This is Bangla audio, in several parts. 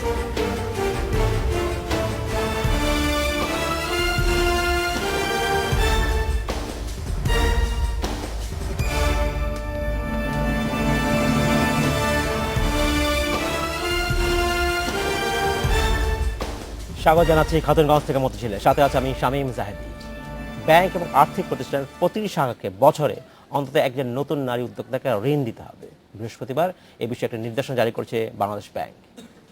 স্বাগত জানাচ্ছি খাতুনগঞ্জ থেকে মতিঝিলে, সাথে আছে আমি শামীম জাহেদি। ব্যাংক এবং আর্থিক প্রতিষ্ঠানের প্রতিটি শাখাকে বছরে অন্তত একজন নতুন নারী উদ্যোক্তাকে ঋণ দিতে হবে। বৃহস্পতিবার এ বিষয়ে একটা নির্দেশনা জারি করেছে বাংলাদেশ ব্যাংক।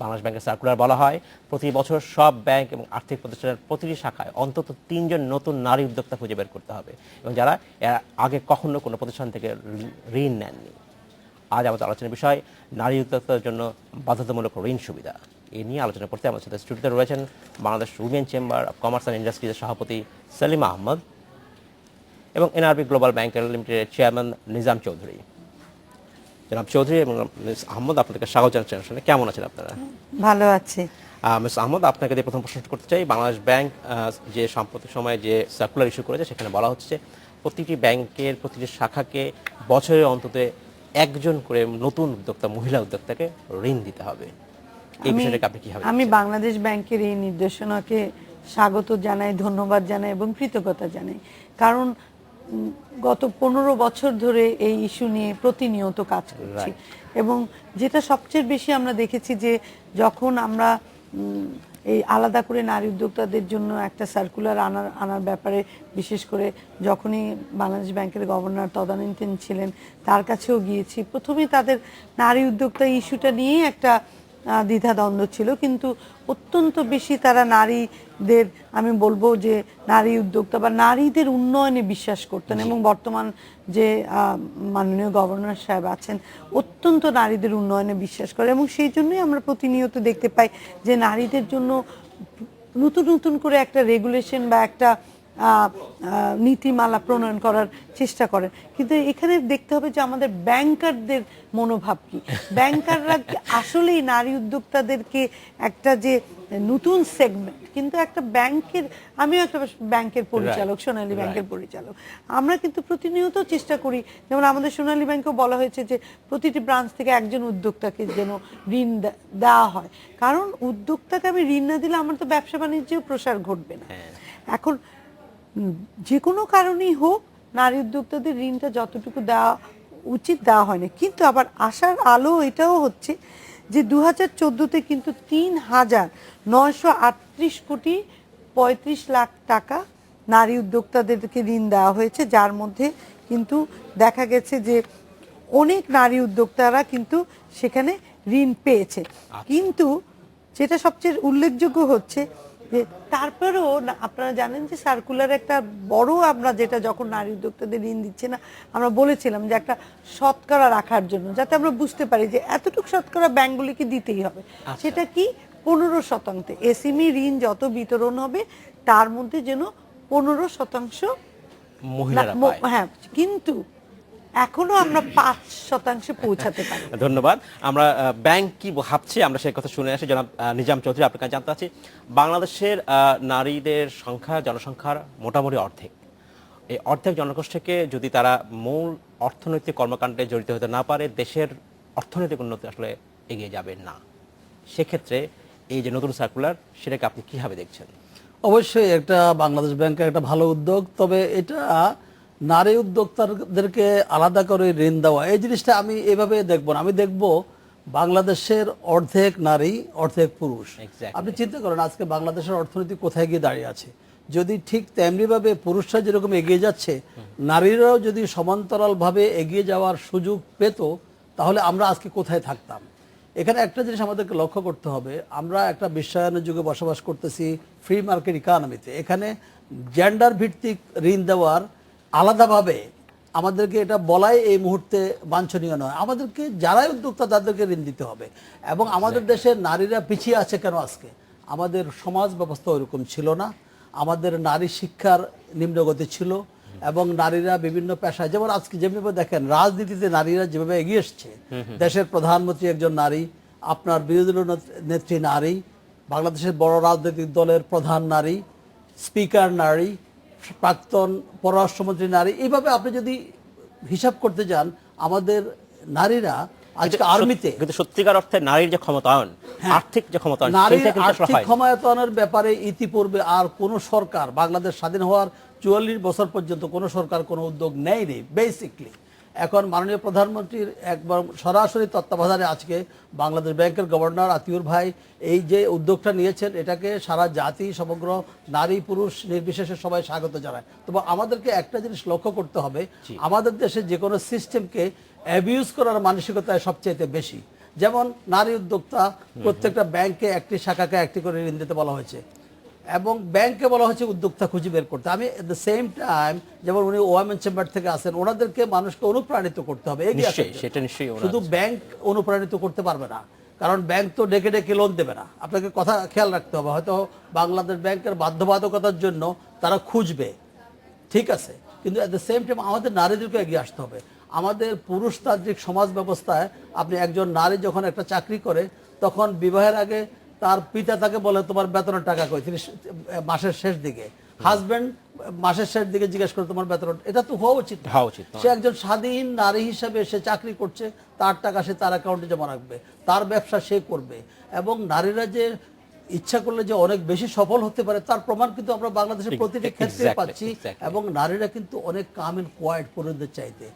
বাংলাদেশ ব্যাংকের সার্কুলার বলা হয়, প্রতি বছর সব ব্যাংক এবং আর্থিক প্রতিষ্ঠানের প্রতিটি শাখায় অন্তত 3 জন নতুন নারী উদ্যোক্তা খুঁজে বের করতে হবে, এবং যারা এর আগে কখনো কোনো প্রতিষ্ঠান থেকে ঋণ নেননি। আজ আমাদের আলোচনার বিষয় নারী উদ্যোক্তাদের জন্য বাধ্যতামূলক ঋণ সুবিধা। এ নিয়ে আলোচনা করতে আমাদের সাথে স্টুডিওতে রয়েছেন Bangladesh women chamber of commerce and ইন্ডাস্ট্রিজের সভাপতি সেলিমা আহমদ এবং এনআরবি গ্লোবাল ব্যাংকের লিমিটেডের চেয়ারম্যান নিজাম চৌধুরী। জনাব চৌধুরী এবং মিস আহমদ, আপনাদেরকে স্বাগত জানাচ্ছি। আসলে কেমন আছেন আপনারা? ভালো আছি। মিস আহমদ, আপনাকে দিয়ে প্রথম প্রশ্ন করতে চাই। বাংলাদেশ ব্যাংক যে সাম্প্রতিক সময়ে যে সার্কুলার ইস্যু করেছে, সেখানে বলা হচ্ছে প্রতিটি ব্যাংকের প্রতিটি শাখাকে বছরে অন্তত একজন করে নতুন উদ্যোক্তা, মহিলা উদ্যোক্তাকে ঋণ দিতে হবে। এই বিষয়টাকে আপনি কিভাবে? আমি বাংলাদেশ ব্যাংকের এই নির্দেশনাকে স্বাগত জানাই, ধন্যবাদ জানাই এবং কৃতজ্ঞতা জানাই। কারণ গত 15 বছর ধরে এই ইস্যু নিয়ে প্রতিনিয়ত কাজ করছি, এবং যেটা সবচেয়ে বেশি আমরা দেখেছি যে যখন আমরা এই আলাদা করে নারী উদ্যোক্তাদের জন্য একটা সার্কুলার আনার ব্যাপারে, বিশেষ করে যখনই বাংলাদেশ ব্যাংকের গভর্নর তদানীন্তন ছিলেন তার কাছেও গিয়েছি, প্রথমেই তাদের নারী উদ্যোক্তা ইস্যুটা নিয়ে একটা দ্বিধাদ্বন্দ্ব ছিল, কিন্তু অত্যন্ত বেশি তারা নারীদের, আমি বলবো যে নারী উদ্যোক্তা বা নারীদের উন্নয়নে বিশ্বাস করতেন। এবং বর্তমান যে মাননীয় গভর্নর সাহেব আছেন, অত্যন্ত নারীদের উন্নয়নে বিশ্বাস করে, এবং সেই জন্যই আমরা প্রতিনিয়ত দেখতে পাই যে নারীদের জন্য নতুন নতুন করে একটা রেগুলেশন বা একটা নীতিমালা প্রণয়ন করার চেষ্টা করেন। কিন্তু এখানে দেখতে হবে যে আমাদের ব্যাংকারদের মনোভাব কি। ব্যাংকাররা আসলেই নারী উদ্যোক্তাদেরকে একটা যে নতুন সেগমেন্ট, কিন্তু একটা ব্যাংকের, আমিও একটা ব্যাংকের পরিচালক, সোনালী ব্যাংকের পরিচালক, আমরা কিন্তু প্রতিনিয়ত চেষ্টা করি, যেমন আমাদের সোনালী ব্যাংকেও বলা হয়েছে যে প্রতিটি ব্রাঞ্চ থেকে একজন উদ্যোক্তাকে যেন ঋণ দেওয়া হয়। কারণ উদ্যোক্তাকে আমি ঋণ না দিলে আমার তো ব্যবসা বাণিজ্যেও প্রসার ঘটবে না। এখন যে কোনো কারণেই হোক, নারী উদ্যোক্তাদের ঋণটা যতটুকু দেওয়া উচিত দেওয়া হয়নি। কিন্তু আবার আশার আলো এটাও হচ্ছে যে 2014-তে কিন্তু 3,938 কোটি 35 লাখ টাকা নারী উদ্যোক্তাদেরকে ঋণ দেওয়া হয়েছে, যার মধ্যে কিন্তু দেখা গেছে যে অনেক নারী উদ্যোক্তারা কিন্তু সেখানে ঋণ পেয়েছে। কিন্তু যেটা সবচেয়ে উল্লেখযোগ্য হচ্ছে যে তারপরেও আপনারা জানেন যে সার্কুলার একটা বড়, আমরা যেটা যখন নারী উদ্যোক্তাদের ঋণ দিচ্ছে না, আমরা বলেছিলাম যে একটা শতকরা রাখার জন্য, যাতে আমরা বুঝতে পারি যে এতটুকু শতকরা ব্যাংকগুলিকে দিতেই হবে। সেটা কি 15%। এসএমই ঋণ যত বিতরণ হবে তার মধ্যে যেন 15% মহিলারা পায়। হ্যাঁ, কিন্তু এখনো আমরা 5% পৌঁছাতে পারি। ধন্যবাদ। আমরা ব্যাংক কি ভাবছে আমরা সেই কথা শুনে আসি। জনাব নিজাম চৌধুরী, আপনার কাছে জানতে চাচ্ছি, বাংলাদেশের নারীদের সংখ্যা জনসংখ্যার মোটামুটি অর্ধেক। এই অর্ধেক জনগোষ্ঠীকে যদি তারা মূল অর্থনৈতিক কর্মকাণ্ডে জড়িত হতে না পারে, দেশের অর্থনৈতিক উন্নতি আসলে এগিয়ে যাবে না। সেক্ষেত্রে এই যে নতুন সার্কুলার, সেটাকে আপনি কিভাবে দেখছেন? অবশ্যই একটা বাংলাদেশ ব্যাংকের একটা ভালো উদ্যোগ, তবে এটা নারী উদ্যোক্তাদেরকে আলাদা করে ঋণ দেওয়া, এই জিনিসটা আমি এভাবে দেখবো না। আমি দেখব বাংলাদেশের অর্ধেক নারী অর্ধেক পুরুষ। আপনি চিন্তা করেন আজকে বাংলাদেশের অর্থনীতি কোথায় গিয়ে দাঁড়িয়ে আছে। যদি ঠিক তেমনিভাবে পুরুষরা যেরকম এগিয়ে যাচ্ছে, নারীরাও যদি সমান্তরালভাবে এগিয়ে যাওয়ার সুযোগ পেত, তাহলে আমরা আজকে কোথায় থাকতাম। এখানে একটা জিনিস আমাদেরকে লক্ষ্য করতে হবে, আমরা একটা বিশ্বায়নের যুগে বসবাস করতেছি, ফ্রি মার্কেট ইকোনমিতে। এখানে জেন্ডার ভিত্তিক ঋণ দেওয়ার আলাদাভাবে আমাদেরকে এটা বলাই এই মুহূর্তে বাঞ্ছনীয় নয়। আমাদেরকে যারাই উদ্যোক্তা তাদেরকে ঋণ দিতে হবে। এবং আমাদের দেশের নারীরা পিছিয়ে আছে কেন আজকে? আমাদের সমাজ ব্যবস্থা ওইরকম ছিল না, আমাদের নারী শিক্ষার নিম্নগতি ছিল, এবং নারীরা বিভিন্ন পেশায়, যেমন আজকে যেভাবে দেখেন রাজনীতিতে নারীরা যেভাবে এগিয়ে এসছে, দেশের প্রধানমন্ত্রী একজন নারী, আপনার বিরোধী নেত্রী নারী, বাংলাদেশের বড় রাজনৈতিক দলের প্রধান নারী, স্পিকার নারী, প্রাক্তন পররাষ্ট্রমন্ত্রী নারী। এইভাবে আপনি যদি হিসাব করতে যান, আমাদের নারীরা আজকে আর্মিতে। কিন্তু সত্যিকার অর্থে নারীর যে ক্ষমতায়ন, আর্থিক যে ক্ষমতায়ন, নারীর সেটা কিন্তু আসলে আর্থিক হয়নি। ক্ষমতায়নের ব্যাপারে ইতিপূর্বে আর কোন সরকার, বাংলাদেশ স্বাধীন হওয়ার 44 বছর পর্যন্ত কোন সরকার কোনো উদ্যোগ নেয়নি বেসিকলি। এখন মাননীয় প্রধানমন্ত্রীর একবার সরাসরি তত্ত্বাবধানে আজকে বাংলাদেশ ব্যাংকের গভর্নর আতিউর ভাই এই যে উদ্যোগটা নিয়েছেন, এটাকে সারা জাতি, সমগ্র নারী পুরুষ নির্বিশেষে সবাই স্বাগত জানায়। তবে আমাদেরকে একটা জিনিস লক্ষ্য করতে হবে, আমাদের দেশে যে কোনো সিস্টেমকে অ্যাবিউজ করার মানসিকতায় সবচেয়ে বেশি। যেমন নারী উদ্যোক্তা, প্রত্যেকটা ব্যাংকে একটি শাখাকে একটি করে ঋণ দিতে বলা হয়েছে এবং ব্যাংকে বলা হচ্ছে উদ্যোক্তা খুঁজে বের করতে। আমি এট দ্য সেম টাইম, যেমন উনি ওয়ামেন চেম্বার থেকে আসেন, ওনাদেরকে মানুষকে অনুপ্রাণিত করতে হবে এগিয়ে আসার জন্য। সেটা নিশ্চয়ই ওনার শুধু ব্যাংক অনুপ্রাণিত করতে পারবে না, কারণ ব্যাংক তো ডেকে ডেকে লোন দেবে না। আপনাকে কথা খেয়াল রাখতে হবে, হয়তো বাংলাদেশ ব্যাংকের বাধ্যবাধকতার জন্য তারা খুঁজবে, ঠিক আছে, কিন্তু অ্যাট দ্য সেম টাইম আমাদের নারীদেরকে এগিয়ে আসতে হবে। আমাদের পুরুষতান্ত্রিক সমাজ ব্যবস্থায় আপনি একজন নারী যখন একটা চাকরি করে, তখন বিবাহের আগে তার পিতা তাকে বলে তোমার বেতনের টাকা কই, তিনি মাসের শেষ দিকে, হাজবেন্ড মাসের শেষ দিকে জিজ্ঞেস করে তোমার বেতন। এটা তো হওয়া উচিত না। সে একজন স্বাধীন নারী হিসেবে সে চাকরি করছে, তার টাকা সে তার অ্যাকাউন্টে জমা রাখবে, তার ব্যবসা সে করবে। এবং নারীরা যে ইচ্ছা করলে যে অনেক বেশি সফল হতে পারে তার প্রমাণ কিন্তু আমরা বাংলাদেশের প্রতিটি ক্ষেত্রে পাচ্ছি। এবং নারীরা কিন্তু অনেক কাম এন্ড কোয়াইট পুরুষদের চাইতে।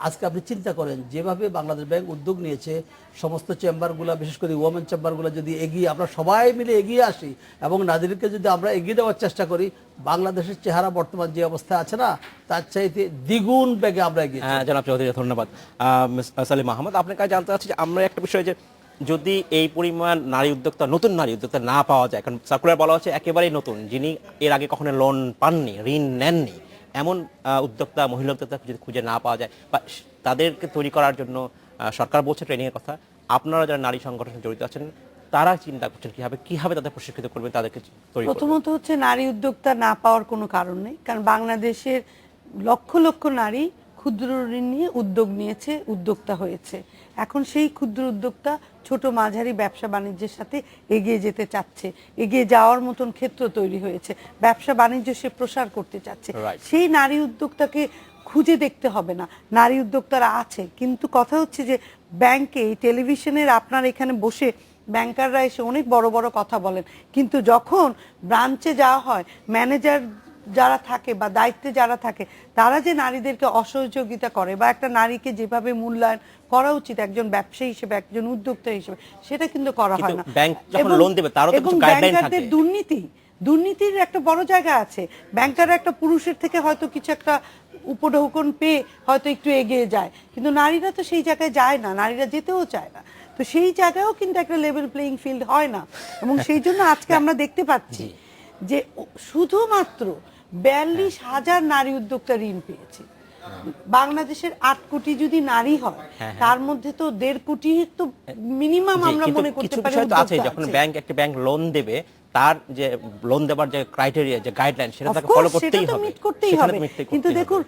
আজকে আপনি চিন্তা করেন, যেভাবে বাংলাদেশ ব্যাংক উদ্যোগ নিয়েছে, সমস্ত চেম্বারগুলো, বিশেষ করে ওমেন চেম্বারগুলো যদি এগিয়ে, আমরা সবাই মিলে এগিয়ে আসি এবং নারীদেরকে যদি আমরা এগিয়ে দেওয়ার চেষ্টা করি, বাংলাদেশের চেহারা বর্তমান যে অবস্থায় আছে না, তার চাইতে দ্বিগুণ বেগে আমরা এগিয়ে। জনাব চৌধুরী, ধন্যবাদ। সালিম আহমদ, আপনার কাছে জানতে চাচ্ছি যে আমরা একটা বিষয়, যে যদি এই পরিমাণ নারী উদ্যোক্তা, নতুন নারী উদ্যোক্তা না পাওয়া যায়, কারণ সার্কুলার বলা হচ্ছে একেবারেই নতুন, যিনি এর আগে কখনো লোন পাননি, ঋণ নেননি, এমন উদ্যোক্তা, মহিলা উদ্যোক্তা যদি খুঁজে না পাওয়া যায়, বা তাদেরকে তৈরি করার জন্য সরকার বলছে ট্রেনিংয়ের কথা, আপনারা যারা নারী সংগঠনে জড়িত আছেন তারা চিন্তা করছেন কিভাবে তাদের প্রশিক্ষিত করবেন, তাদেরকে তৈরি করবেন? প্রথমত হচ্ছে নারী উদ্যোক্তা না পাওয়ার কোনো কারণ নেই, কারণ বাংলাদেশের লক্ষ লক্ষ নারী ক্ষুদ্র ঋণ নিয়ে উদ্যোগ নিয়েছে, উদ্যোক্তা হয়েছে। এখন সেই ক্ষুদ্র উদ্যোক্তা ছোট মাঝারি ব্যবসা বাণিজ্যের সাথে এগিয়ে যেতে চাচ্ছে, এগিয়ে যাওয়ার মতন ক্ষেত্র তৈরি হয়েছে, ব্যবসা বাণিজ্য সে প্রসার করতে চাচ্ছে। সেই নারী উদ্যোক্তাকে খুঁজে দেখতে হবে না, নারী উদ্যোক্তারা আছে। কিন্তু কথা হচ্ছে যে ব্যাংকে, টেলিভিশনের আপনার এখানে বসে ব্যাংকাররা এসে অনেক বড় বড় কথা বলেন, কিন্তু যখন ব্রাঞ্চে যাওয়া হয়, ম্যানেজার যারা থাকে বা দায়িত্বে যারা থাকে, তারা যে নারীদেরকে অসহযোগিতা করে বা একটা নারীকে যেভাবে মূল্যায়ন করা উচিত একজন ব্যবসায়ী হিসেবে, একজন উদ্যোক্তা হিসেবে, সেটা কিন্তু করা হয় না। এবং ব্যাংকারদের দুর্নীতির একটা বড় জায়গা আছে। ব্যাংকাররা একটা পুরুষের থেকে হয়তো কিছু একটা উপঢৌকন পেয়ে হয়তো একটু এগিয়ে যায়, কিন্তু নারীরা তো সেই জায়গায় যায় না, নারীরা যেতেও চায় না। তো সেই জায়গায়ও কিন্তু একটা লেভেল প্লেইং ফিল্ড হয় না। এবং সেই জন্য আজকে আমরা দেখতে পাচ্ছি যে শুধুমাত্র 42,000 নারী উদ্যোক্তা ঋণ পেয়েছে। বাংলাদেশের 8 কোটি যদি নারী হয়, তার মধ্যে তো 1.5 কোটি তো মিনিমাম আমরা মনে করতে পারি আছে। যখন একটা ব্যাংক লোন দেবে, তার যে লোন দেবার যে ক্রাইটেরিয়া, যে গাইডলাইন, সেটা তাকে ফলো করতেই হবে। কিন্তু দেখুন,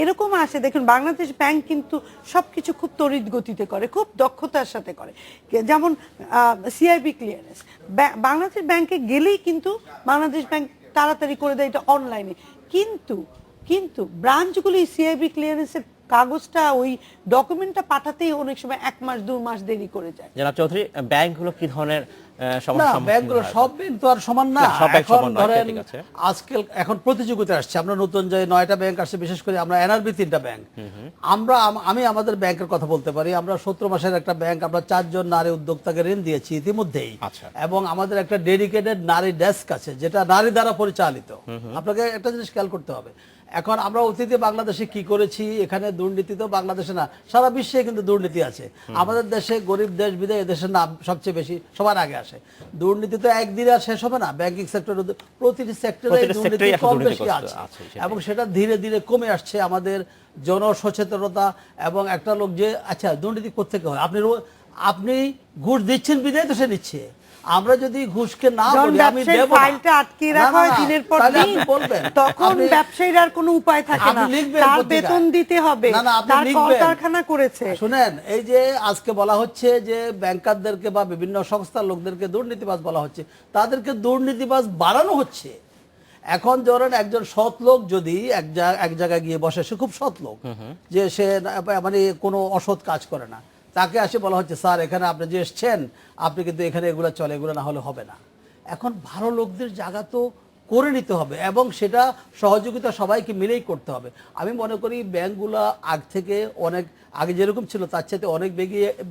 এরকম আসে, দেখুন বাংলাদেশ ব্যাংক কিন্তু সবকিছু খুব তড়িৎ গতিতে করে, খুব দক্ষতার সাথে করে। যেমন সিআইবি ক্লিয়ারেন্স, বাংলাদেশ ব্যাংকে গেলেই কিন্তু বাংলাদেশ ব্যাংক তাড়াতাড়ি করে দেয়, এটা অনলাইনে। কিন্তু ব্রাঞ্চগুলি সিআইবি ক্লিয়ারেন্সের কাগজটা, ওই ডকুমেন্টটা পাঠাতেই অনেক সময় 1 মাস 2 মাস দেরি করে যায়। জনাব চৌধুরী, ব্যাংকগুলো কি ধরনের সমস্যা? ব্যাংকগুলো সব ব্যাংক তো আর সমান না। এখন প্রতিযোগিতা আসছে, আমরা নতুন যে 9টা ব্যাংক আসছে, বিশেষ করে আমরা এনআরবি 3টা ব্যাংক, আমি আমাদের ব্যাংকের কথা বলতে পারি। আমরা 17 মাসের একটা ব্যাংক, আমরা 4 জন নারী উদ্যোক্তাকে ঋণ দিয়েছি ইতিমধ্যেই। এবং আমাদের একটা ডেডিকেটেড নারী ডেস্ক আছে, যেটা নারী দ্বারা পরিচালিত। আপনাকে একটা জিনিস খেয়াল করতে হবে, এখন আমরা অতীতে বাংলাদেশে কি করেছি, এখানে দুর্নীতি তো বাংলাদেশে না, সারা বিশ্বে কিন্তু দুর্নীতি আছে। আমাদের দেশে গরিব দেশ বিদেশে দেশের নাম সবচেয়ে বেশি সবার আগে আসে। দুর্নীতি তো একদিনে আর শেষ হবে না। ব্যাংকিং সেক্টর, প্রতিটি সেক্টরে দুর্নীতি কম বেশি আছে, এবং সেটা ধীরে ধীরে কমে আসছে। আমাদের জনসচেতনতা এবং একটা লোক যে, আচ্ছা দুর্নীতি কোত্থেকে হয়, আপনি ঘুষ দিচ্ছেন বিদায় তো সে নিচ্ছে। আমরা যদি ঘুষকে না বলি, আমি দেব না, ফাইলটা আটকে রাখা হয় দিনের পর দিন, তখন ব্যবসায়ীর আর কোনো উপায় থাকে না, তার বেতন দিতে হবে, তার কলকারখানা করেছে। শুনেন, এই যে আজকে বলা হচ্ছে যে ব্যাংকারদেরকে বা বিভিন্ন সংস্থার লোকদেরকে দুর্নীতিবাজ বলা হচ্ছে, তাদেরকে দুর্নীতিবাজ বাড়ানো হচ্ছে। এখন ধরেন একজন সৎ লোক যদি এক জায়গায় গিয়ে বসে, সে খুব সৎ লোক, যে সে মানে কোনো অসৎ কাজ করে না, তাকে আসে বলা হচ্ছে স্যার এখানে আপনি যে এসছেন আপনি কিন্তু এখানে এগুলো চলে, এগুলো না হলে হবে না। এখন ভালো লোকদের জায়গা তো করে নিতে হবে এবং সেটা সহযোগিতা সবাইকে মিলেই করতে হবে। আমি মনে করি ব্যাংকগুলো আগ থেকে অনেক আগে যেরকম ছিল তার চাইতে অনেক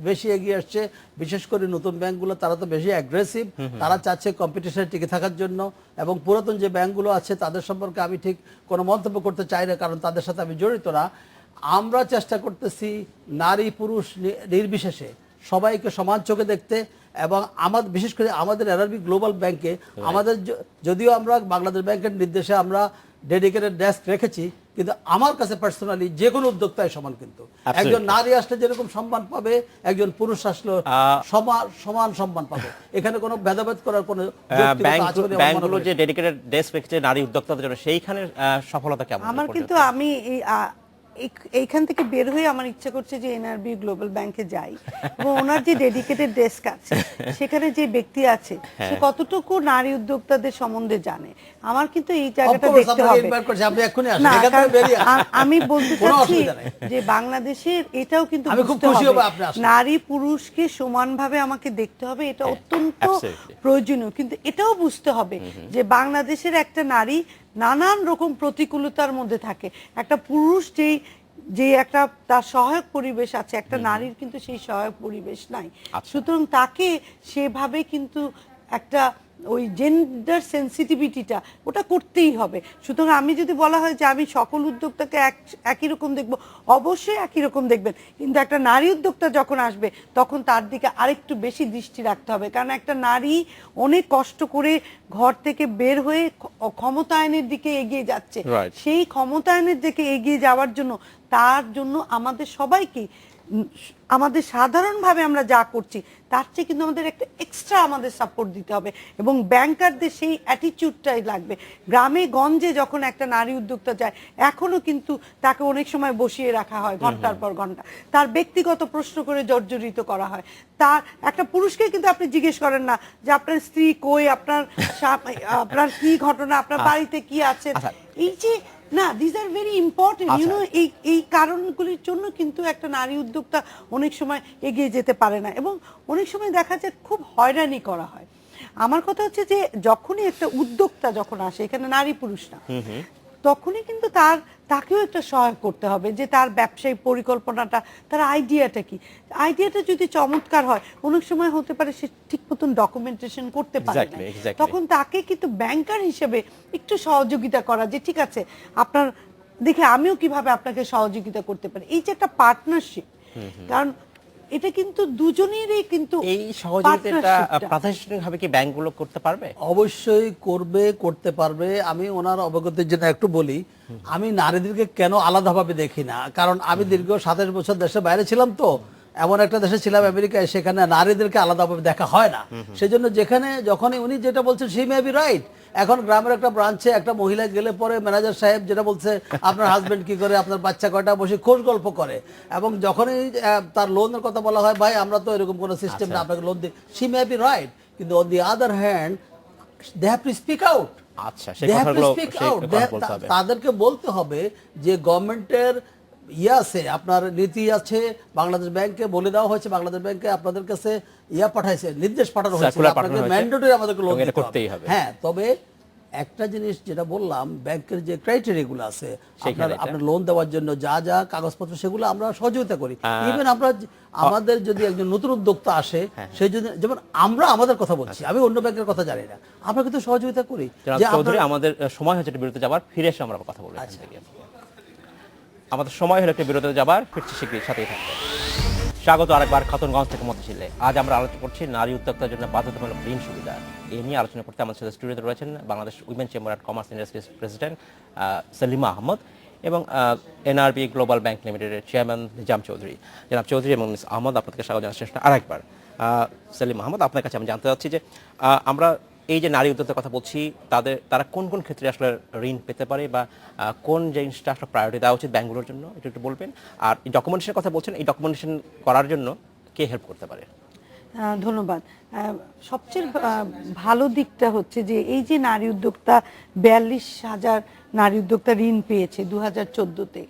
বেশি এগিয়ে আসছে। বিশেষ করে নতুন ব্যাংকগুলো তারা তো বেশি অ্যাগ্রেসিভ, তারা চাচ্ছে কম্পিটিশনে টিকে থাকার জন্য। এবং পুরাতন যে ব্যাংকগুলো আছে তাদের সম্পর্কে আমি ঠিক কোনো মন্তব্য করতে চাই না, কারণ তাদের সাথে আমি জড়িত না। আমরা চেষ্টা করতেছি নারী পুরুষ নির্বিশেষে সবাইকে সমান চোখে দেখতে। এবং আমাদের বিশেষ করে আমাদের এনআরবি গ্লোবাল ব্যাংকে আমাদের যদিও আমরা বাংলাদেশ ব্যাংকের নির্দেশে আমরা ডেডিকেটেড ডেস্ক রেখেছি, কিন্তু আমার কাছে পার্সোনালি যে কোনো উদ্যোক্তাই সমান। কিন্তু একজন নারী আসলে যেরকম সম্মান পাবে একজন পুরুষ আসলে সমান সম্মান পাবে। এখানে কোনো ভেদাভেদ করার কোনো ব্যাংকগুলো যে ডেডিকেটেড ডেস্ক রেখেছে নারী উদ্যোক্তাদের জন্য, সেইখানে সফলতা কেমন? আমার কিন্তু আমি এইখান থেকে বের হয়ে আমার ইচ্ছা করছে যে এনআরবি গ্লোবাল ব্যাংকে যাই এবং ওনার যে ডেডিকেটেড ডেস্ক আছে সেখানে যে ব্যক্তি আছে সে কতটুকু নারী উদ্যোক্তাদের সম্বন্ধে জানে। আমার কিন্তু এই জায়গাটা দেখতে হবে। আমি বলতে চাচ্ছি যে বাংলাদেশের এটাও কিন্তু নারী পুরুষকে সমানভাবে আমাকে দেখতে হবে, এটা অত্যন্ত প্রয়োজনীয়। কিন্তু এটাও বুঝতে হবে যে বাংলাদেশের একটা নারী নানান রকম প্রতিকূলতার মধ্যে থাকে। একটা পুরুষ যে একটা তার সহায়ক পরিবেশ আছে, একটা নারীর কিন্তু সেই সহায়ক পরিবেশ নাই। সুতরাং তাকে সেভাবে কিন্তু একটা ওই জেন্ডার সেন্সিটিভিটিটা ওটা করতেই হবে। সুতরাং আমি যদি বলা হয় যে আমি সকল উদ্যোক্তাকে একই রকম দেখব, অবশ্যই একই রকম দেখবেন, কিন্তু একটা নারী উদ্যোক্তা যখন আসবে তখন তার দিকে আরেকটু বেশি দৃষ্টি রাখতে হবে। কারণ একটা নারী অনেক কষ্ট করে ঘর থেকে বের হয়ে ক্ষমতায়নের দিকে এগিয়ে যাচ্ছে। সেই ক্ষমতায়নের দিকে এগিয়ে যাওয়ার জন্য তার জন্য আমাদের সবাইকে আমাদের সাধারণভাবে আমরা যা করছি তার চেয়ে কিন্তু আমাদের একটা এক্সট্রা আমাদের সাপোর্ট দিতে হবে এবং ব্যাংকারদের সেই অ্যাটিটিউডটাই লাগবে। গ্রামে গঞ্জে যখন একটা নারী উদ্যোক্তা যায় এখনো কিন্তু তাকে অনেক সময় বসিয়ে রাখা হয় ঘন্টার পর ঘন্টা, তার ব্যক্তিগত প্রশ্ন করে জর্জরিত করা হয়। তার একটা পুরুষকে কিন্তু আপনি জিজ্ঞেস করেন না যে আপনার স্ত্রী কই, আপনার কি ঘটনা, আপনার বাড়িতে কি আছে। এই যে না, দিস আর ভেরি ইম্পর্টেন্ট, এই কারণগুলির জন্য কিন্তু একটা নারী উদ্যোক্তা অনেক সময় এগিয়ে যেতে পারে না এবং অনেক সময় দেখা যায় খুব হয়রানি করা হয়। আমার কথা হচ্ছে যে যখনই একটা উদ্যোক্তা যখন আসে এখানে নারী পুরুষ না, তখনই কিন্তু তাকেও একটা সহায় করতে হবে যে তার ব্যবসায়িক পরিকল্পনাটা, তার আইডিয়াটা কি। আইডিয়াটা যদি চমৎকার হয় অনেক সময় হতে পারে সে ঠিক মতন ডকুমেন্টেশন করতে পারে না, তখন তাকে কিন্তু ব্যাংকার হিসেবে একটু সহযোগিতা করা যে ঠিক আছে আপনার দেখে আমিও কিভাবে আপনাকে সহযোগিতা করতে পারি। এই যে একটা পার্টনারশিপ, কারণ এটা কিন্তু দুজনেরই কিন্তু এই সহযোগিতাটা প্রাতিষ্ঠানিকভাবে কি ব্যাংকগুলো করতে পারবে? অবশ্যই করতে পারবে। আমি ওনার অবগতির জন্য একটু বলি, আমি নারীদেরকে কেন আলাদাভাবে দেখি না, কারণ আমি দীর্ঘ 27 বছর দেশের বাইরে ছিলাম, তো এমন একটা দেশে ছিলাম আমেরিকায়, সেখানে নারীদেরকে আলাদাভাবে দেখা হয় না। সেজন্য যখনই উনি যেটা বলছেন সেই মে বি রাইট। এখন গ্রামের একটা ব্রাঞ্চে একটা মহিলা গেলে পরে ম্যানেজার সাহেব যেটা বলছে আপনার হাজবেন্ড কি করে, আপনার বাচ্চা কয়টা, বসে খোঁজ গল্প করে। এবং যখনই তার লোনের কথা বলা হয়, ভাই আমরা তো এরকম কোনো সিস্টেম না, আপনাকে লোন দিই, শি মে বি রাইট, কিন্তু on the other hand they have to speak out. তাদেরকে বলতে হবে যে গভর্নমেন্টের আছে, আপনার নীতি আছে, বাংলাদেশ ব্যাংকে বলে দেওয়া হয়েছে, বাংলাদেশ ব্যাংকে আপনাদের কাছে পাঠাইছে, নির্দেশ পাঠানো হয়েছে, আপনাকে ম্যান্ডেটরি আমাদেরকে লোন দিতে হবে। হ্যাঁ, তবে একটা জিনিস যেটা বললাম, ব্যাংকের যে ক্রাইটেরিয়াগুলো আছে আপনার লোন দেওয়ার জন্য যা যা কাগজপত্র সেগুলো আমরা সহযোগিতা করি। ইভেন আমরা আমাদের যদি একজন নতুন উদ্যোক্তা আসে, সেই জন্য যেমন আমরা আমাদের কথা বলছি, আমি অন্য ব্যাংকের কথা জানি না, আমরা কিন্তু সহযোগিতা করি। আমাদের সময় হচ্ছে বিরতি যাবার, ফিরে এসে আমরা কথা বলবো। আমাদের সময় হলো একটা বিরতিতে যাবার, ফিরছি শীঘ্রই, সাথেই থাকবে। স্বাগত আরেকবার খাতুনগঞ্জ থেকে মতিঝিলে। আজ আমরা আলোচনা করছি নারী উদ্যোক্তার জন্য বাধ্যতামূলক ঋণ সুবিধা। এই নিয়ে আলোচনা করতে আমাদের সাথে স্টুডিওতে রয়েছেন Bangladesh women Chamber and Commerce Industries president Selima Ahmed এবং এনআরবি গ্লোবাল ব্যাংক লিমিটেডের চেয়ারম্যান নিজাম চৌধুরী। জনাব চৌধুরী এবং মিস আহমদ, আপনাদেরকে স্বাগত জানাচ্ছি আরেকবার। সেলিমা আহমদ, আপনার কাছে আমি জানতে চাচ্ছি যে আমরা এই যে নারী উদ্যোক্তার কথা বলছি, তারা কোন কোন ক্ষেত্রে আসলে ঋণ পেতে পারে বা কোন জিনিসটা আসলে প্রায়োরিটি দেওয়া উচিত ব্যাংকগুলোর জন্য, একটু বলবেন। আর এই ডকুমেন্টেশনের কথা বলছেন, এই ডকুমেন্টেশন করার জন্য কে হেল্প করতে পারে? ধন্যবাদ। সবচেয়ে ভালো দিকটা হচ্ছে যে এই যে নারী উদ্যোক্তা 42,000 নারী উদ্যোক্তা ঋণ পেয়েছে 2014-তে,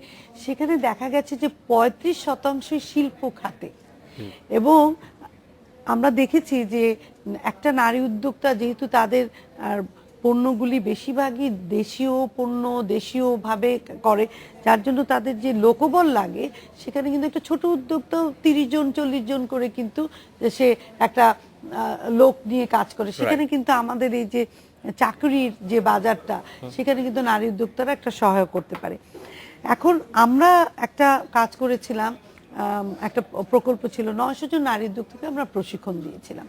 সেখানে দেখা গেছে যে 35% শিল্প খাতে এবং আমরা দেখেছি যে একটা নারী উদ্যোক্তা যেহেতু তাদের পণ্যগুলি বেশিরভাগই দেশীয় পণ্য দেশীয়ভাবে করে, যার জন্য তাদের যে লোকবল লাগে সেখানে কিন্তু একটা ছোট উদ্যোক্তা 30 জন 40 জন করে কিন্তু সে একটা লোক নিয়ে কাজ করে, সেখানে কিন্তু আমাদের এই যে চাকরির যে বাজারটা সেখানে কিন্তু নারী উদ্যোক্তারা একটা সহায়ক করতে পারে। এখন আমরা একটা কাজ করেছিলাম, একটা প্রকল্প ছিল, 900 জন নারী উদ্যোক্তাকে আমরা প্রশিক্ষণ দিয়েছিলাম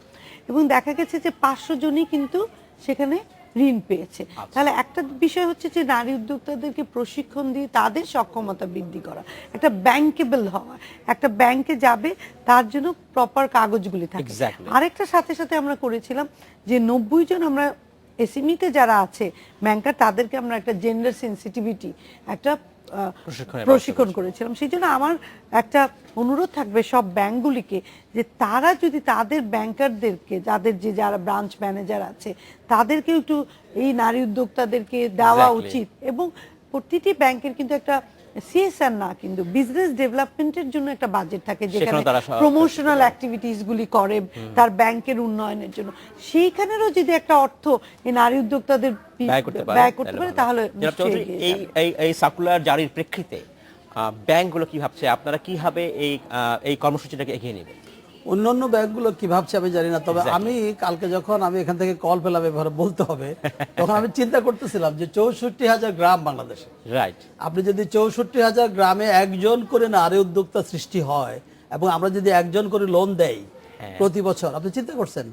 এবং দেখা গেছে যে 500 জনই কিন্তু সেখানে ঋণ পেয়েছে। তাহলে একটা বিষয় হচ্ছে যে নারী উদ্যোক্তাদেরকে প্রশিক্ষণ দিয়ে তাদের সক্ষমতা বৃদ্ধি করা, একটা ব্যাংকেবল হওয়া, একটা ব্যাংকে যাবে তার জন্য প্রপার কাগজগুলি থাকে। আরেকটা সাথে সাথে আমরা করেছিলাম যে 90 জন আমরা এসএমইতে যারা আছে ব্যাংকার তাদেরকে আমরা একটা জেন্ডার সেনসিটিভিটি একটা প্রশিক্ষণ করেছিলাম। সেই জন্য আমার একটা অনুরোধ থাকবে সব ব্যাংকগুলিকে যে তারা যদি তাদের ব্যাংকারদেরকে যারা ব্রাঞ্চ ম্যানেজার আছে তাদেরকেও একটু এই নারী উদ্যোক্তাদেরকে দেওয়া উচিত। এবং প্রতিটি ব্যাংকের কিন্তু একটা সিএসআর না কিন্তু বিজনেস ডেভেলপমেন্টের জন্য একটা বাজেট থাকে যেখানে প্রমোশনাল অ্যাক্টিভিটিস গুলি করে তার ব্যাংকের উন্নয়নের জন্য, সেইখানেরও যদি একটা অর্থ এই নারী উদ্যোক্তাদের ব্যয় করতে পারে তাহলে এই সার্কুলার জারির প্রেক্ষিতে ব্যাংকগুলো কি ভাবছে, আপনারা কিভাবে এই কর্মসূচিটাকে এগিয়ে নেবেন? অন্যান্য ব্যাংকগুলো কি ভাবছে আমি জানি না, তবে আমি কালকে যখন আমি এখান থেকে কল পেলাম এবারে বলতে হবে, তখন আমি চিন্তা করতেছিলাম যে 64,000 গ্রাম বাংলাদেশে, রাইট, আপনি যদি 64,000 গ্রামে একজন করে নারী উদ্যোক্তা সৃষ্টি হয় এবং আমরা যদি একজন করে লোন দেই প্রতি বছর, আপনি চিন্তা করছেন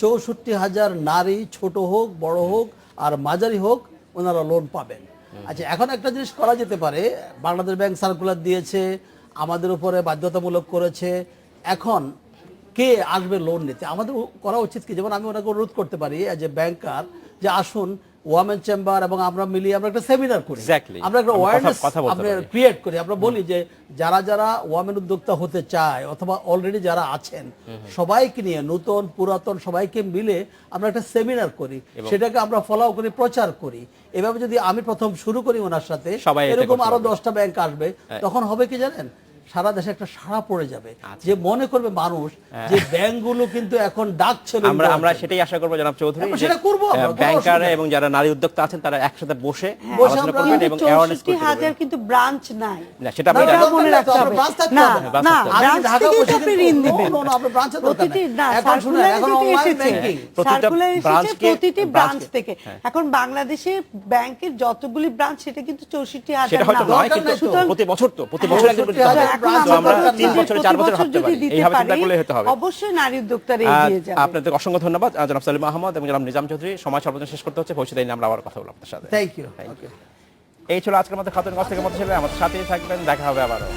64,000 নারী, ছোট হোক বড় হোক আর মাঝারি হোক, ওনারা লোন পাবেন। আচ্ছা, এখন একটা জিনিস করা যেতে পারে, বাংলাদেশ ব্যাংক সার্কুলার দিয়েছে, আমাদের উপরে বাধ্যতামূলক করেছে, এখন কে আসবে লোন নিতে? আমাদের করা উচিত কি, যেমন আমি ওনাকে অনুরোধ করতে পারি এজ এ ব্যাংকার যে আসুন ওয়ামেন চেম্বার এবং আমরা মিলিয়ে আমরা একটা সেমিনার করি, আমরা একটা অ্যাওয়ারনেস আমরা ক্রিয়েট করি, আমরা বলি যে যারা যারা ওয়ামেন উদ্যোক্তা হতে চায় অথবা অলরেডি যারা আছেন সবাইকে নিয়ে, নতুন পুরাতন সবাইকে মিলে আমরা একটা সেমিনার করি, সেটাকে আমরা ফলো করি, প্রচার করি। এভাবে যদি আমি প্রথম শুরু করি ওনার সাথে, এরকম আরো 10টা ব্যাংক আসবে, তখন হবে কি জানেন, সারা দেশে একটা সাড়া পড়ে যাবে, যে মনে করবে মানুষ যে ব্যাংকগুলো কিন্তু এখন ডাকছে। আমরা সেটাই আশা করব জনাব চৌধুরী, সেটা করব। ব্যাংকার এবং যারা নারী উদ্যোক্তা আছেন তারা একসাথে বসে আলোচনা করবেন এবং অ্যাওয়ারনেস করতে হবে। 64,000 কিন্তু ব্রাঞ্চ নাই, না সেটা আমরা মনে রাখতে হবে। না না, ব্রাঞ্চ থেকে আপনি ঋণ দিবেন, না আপনার ব্রাঞ্চে প্রতিটি না, এখন অনলাইন ব্যাংকিং সার্কুলার এসেছে প্রতিটি ব্রাঞ্চ থেকে। এখন বাংলাদেশে ব্যাংকের যতগুলি ব্রাঞ্চ সেটা কিন্তু 64,000 সেটা হয়তো নয়, কিন্তু প্রতি বছর একজন করে দিতে হবে। আমরা 3 বছর 4 বছর ভাবতে পারি, এইভাবে চিন্তা করলে হতে হবে। অবশ্যই নারী উদ্যোক্তারা এগিয়ে যাবে। আপনাদের অসংখ্য ধন্যবাদ জনাব সলিম আহমদ এবং জনাব নিজাম চৌধুরী। সময় সর্বজন শেষ করতে হচ্ছে, ভবিষ্যতে এই নিয়ে আমরা আবার কথা বলবো আপনার সাথে। Thank you. এই ছিল আজকের মতো খাতুন গছ থেকে মতো হিসেবে আমাদের সাথেই থাকবেন, দেখা হবে আবারও।